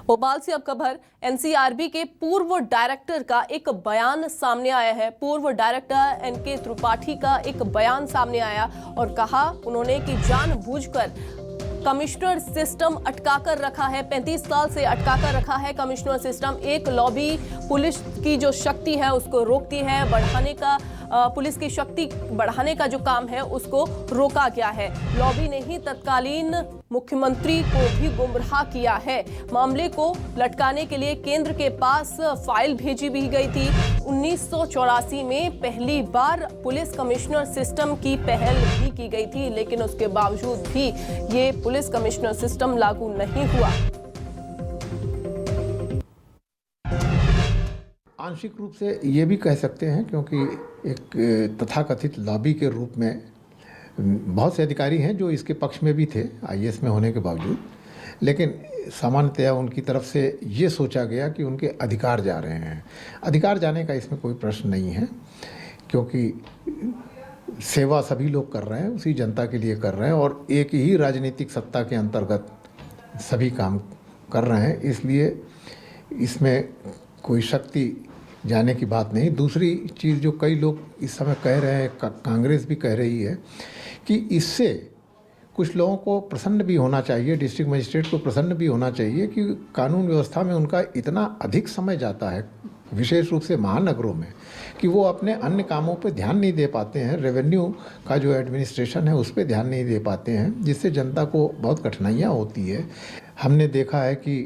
भोपाल से अब खबर एनसीआरबी के पूर्व डायरेक्टर का एक बयान सामने आया है। पूर्व डायरेक्टर एनके त्रिपाठी का एक बयान सामने आया और कहा उन्होंने कि जानबूझकर कमिश्नर सिस्टम अटकाकर रखा है। 35 साल से अटकाकर रखा है कमिश्नर सिस्टम। एक लॉबी पुलिस की जो शक्ति है उसको रोकती है, बढ़ाने का पुलिस की शक्ति बढ़ाने का जो काम है उसको रोका गया है। लॉबी ने ही तत्कालीन मुख्यमंत्री को भी गुमराह किया है। मामले को लटकाने के लिए केंद्र के पास फाइल भेजी भी गई थी। 1984 में पहली बार पुलिस कमिश्नर सिस्टम की पहल भी की गई थी, लेकिन उसके बावजूद भी ये पुलिस कमिश्नर सिस्टम लागू नहीं हुआ। आंशिक रूप से ये भी कह सकते हैं, क्योंकि एक तथाकथित लॉबी के रूप में बहुत से अधिकारी हैं जो इसके पक्ष में भी थे आईएएस में होने के बावजूद, लेकिन सामान्यतया उनकी तरफ से ये सोचा गया कि उनके अधिकार जा रहे हैं। अधिकार जाने का इसमें कोई प्रश्न नहीं है, क्योंकि सेवा सभी लोग कर रहे हैं, उसी जनता के लिए कर रहे हैं और एक ही राजनीतिक सत्ता के अंतर्गत सभी काम कर रहे हैं, इसलिए इसमें कोई शक्ति जाने की बात नहीं। दूसरी चीज़ जो कई लोग इस समय कह रहे हैं, कांग्रेस भी कह रही है कि इससे कुछ लोगों को प्रसन्न भी होना चाहिए, डिस्ट्रिक्ट मजिस्ट्रेट को प्रसन्न भी होना चाहिए कि कानून व्यवस्था में उनका इतना अधिक समय जाता है, विशेष रूप से महानगरों में, कि वो अपने अन्य कामों पर ध्यान नहीं दे पाते हैं। रेवेन्यू का जो एडमिनिस्ट्रेशन है उस पर ध्यान नहीं दे पाते हैं, जिससे जनता को बहुत कठिनाइयाँ होती है। हमने देखा है कि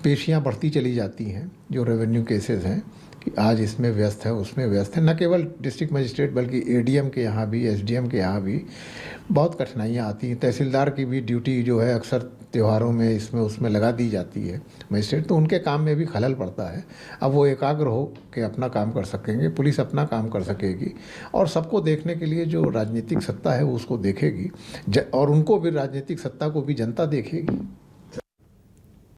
पेशियां बढ़ती चली जाती हैं, जो रेवेन्यू केसेस हैं, कि आज इसमें व्यस्त है उसमें व्यस्त है। न केवल डिस्ट्रिक्ट मजिस्ट्रेट बल्कि एडीएम के यहाँ भी, एसडीएम के यहाँ भी बहुत कठिनाइयाँ आती हैं। तहसीलदार की भी ड्यूटी जो है अक्सर त्योहारों में इसमें उसमें लगा दी जाती है मजिस्ट्रेट, तो उनके काम में भी खलल पड़ता है। अब वो एकाग्र हो के अपना काम कर सकेंगे, पुलिस अपना काम कर सकेगी और सबको देखने के लिए जो राजनीतिक सत्ता है वो उसको देखेगी और उनको भी, राजनीतिक सत्ता को भी जनता देखेगी।